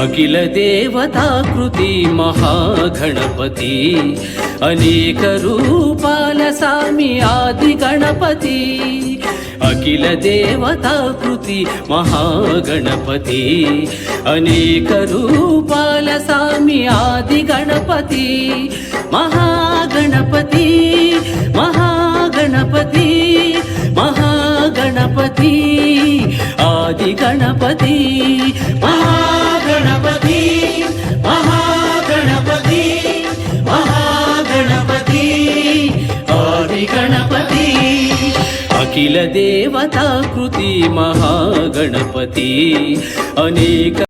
अखिल देवताकृति महागणपति अनेक रूपाल सामी आदि गणपति अखिल देवताकृति महागणपति अनेक रूपाल सामी आदि गणपति महागणपति महागणपति महागणपति आदि गणपति महागणपति महागणपति महागणपति आदि गणपति अखिल देवताकृति महागणपति अनेक